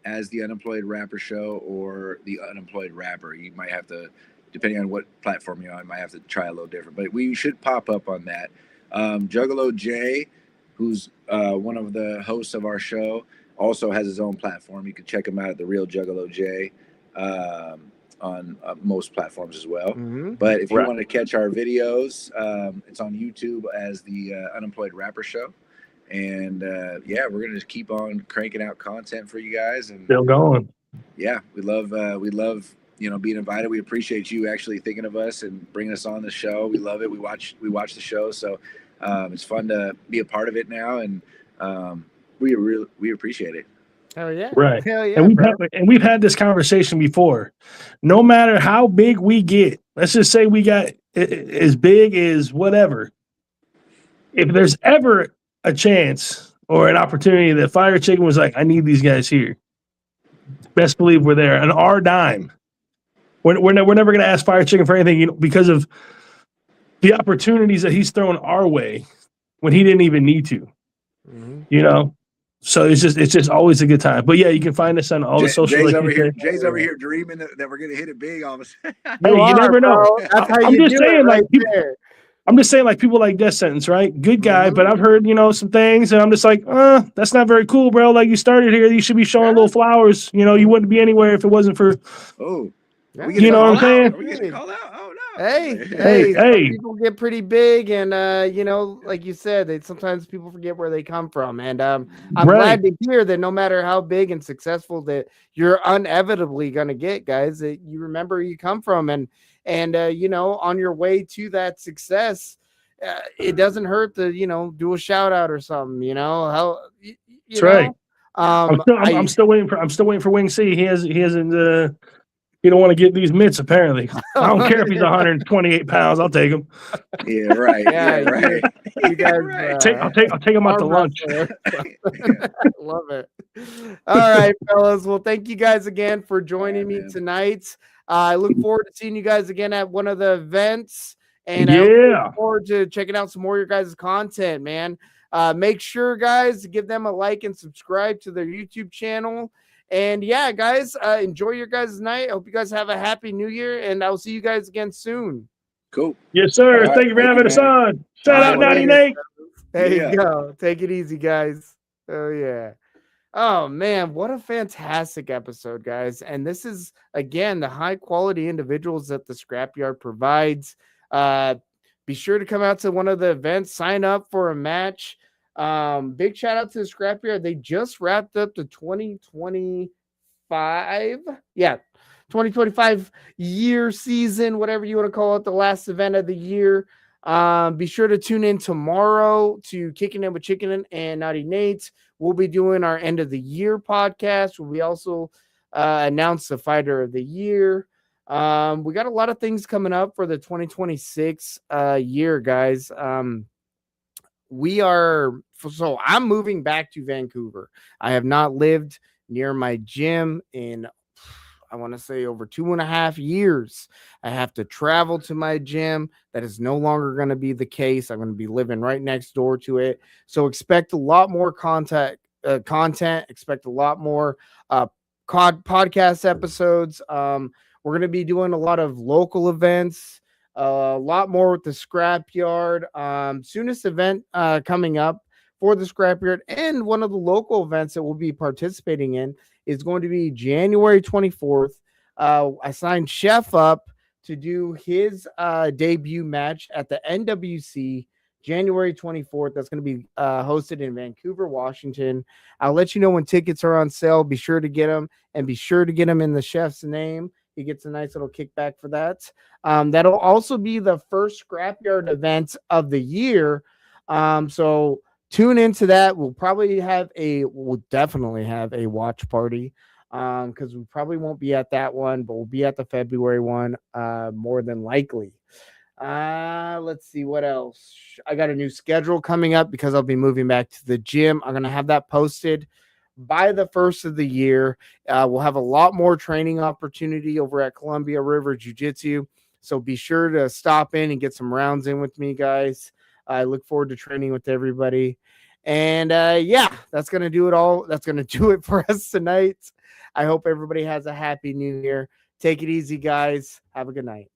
as the Unemployed Rapper Show or the Unemployed Rapper. You might have to, depending on what platform you're on, you might have to try a little different, but we should pop up on that. Juggalo Jay, who's one of the hosts of our show, also has his own platform. You can check him out at The Real Juggalo Jay on most platforms as well. But if you want to catch our videos, it's on YouTube as the Unemployed Rapper Show. And yeah, we're gonna just keep on cranking out content for you guys, and still going. Yeah, we love you know, being invited. We appreciate you actually thinking of us and bringing us on the show. We love it. We watch the show, so it's fun to be a part of it now, and we appreciate it. Hell yeah, right? Hell yeah, and we've had this conversation before. No matter how big we get, let's just say we got as big as whatever. If there's ever a chance or an opportunity that Fire Chicken was like, I need these guys here, best believe we're there. On our dime. We're never going to ask Fire Chicken for anything, you know, because of the opportunities that he's thrown our way when he didn't even need to, you know? So it's just always a good time. But yeah, you can find us on all the social media. Jay's over here dreaming that we're going to hit it big all of a sudden. Hey, you never know. I'm just saying, like, I'm just saying, like, people like Death Sentence, right? Good guy, but I've heard, you know, some things, and I'm just like, that's not very cool, bro. Like, you started here, you should be showing little flowers. You know, you wouldn't be anywhere if it wasn't for. You know what I'm saying? We get to call out. Oh no! Hey! People get pretty big, and you know, like you said, sometimes people forget where they come from, and I'm glad to hear that no matter how big and successful that you're inevitably gonna get, guys, that you remember where you come from, and you know, on your way to that success, it doesn't hurt to, you know, do a shout out or something, you know. That's right. I'm still waiting for Wing C. He hasn't He don't want to get these mitts, apparently. I don't care if he's 128 pounds. I'll take him. Yeah, right. Yeah, Yeah, right. You guys, right. I'll take him out to arm lunch. wrestler. Love it. All right, fellas. Well, thank you guys again for joining me man. tonight. I look forward to seeing you guys again at one of the events. And I look forward to checking out some more of your guys' content, man. Make sure, guys, to give them a like and subscribe to their YouTube channel. And yeah, guys, enjoy your guys' night. I hope you guys have a happy new year, and I'll see you guys again soon. Cool. Yes, sir. Right. Thank you for having us on. Shout out, Naughty Nate. There you go. Take it easy, guys. Oh, yeah. Oh, man, what a fantastic episode, guys. And this is, again, the high-quality individuals that the Scrapyard provides. Be sure to come out to one of the events, sign up for a match. Big shout out to the Scrapyard. They just wrapped up the 2025 year season, whatever you want to call it, the last event of the year. Be sure to tune in tomorrow to Kicking In with Chicken and Naughty Nate. We'll be doing our end of the year podcast. We also announce the fighter of the year. We got a lot of things coming up for the 2026 year, guys. I'm moving back to Vancouver. I have not lived near my gym in, I want to say, over 2.5 years. I have to travel to my gym. That is no longer going to be the case. I'm going to be living right next door to it. So expect a lot more content. Expect a lot more podcast episodes. We're going to be doing a lot of local events. A lot more with the Scrapyard. Soonest event coming up for the Scrapyard, and one of the local events that we'll be participating in is going to be January 24th. I signed Chef up to do his debut match at the NWC January 24th. That's going to be hosted in Vancouver, Washington. I'll let you know when tickets are on sale. Be sure to get them, and be sure to get them in the chef's name. He gets a nice little kickback for that. That'll also be the first Scrapyard event of the year. So tune into that. We'll definitely have a watch party because we probably won't be at that one, but we'll be at the February one more than likely. Let's see what else. I got a new schedule coming up because I'll be moving back to the gym. I'm going to have that posted by the first of the year. We'll have a lot more training opportunity over at Columbia River Jiu-Jitsu. So be sure to stop in and get some rounds in with me, guys. I look forward to training with everybody. And that's going to do it all. That's going to do it for us tonight. I hope everybody has a happy new year. Take it easy, guys. Have a good night.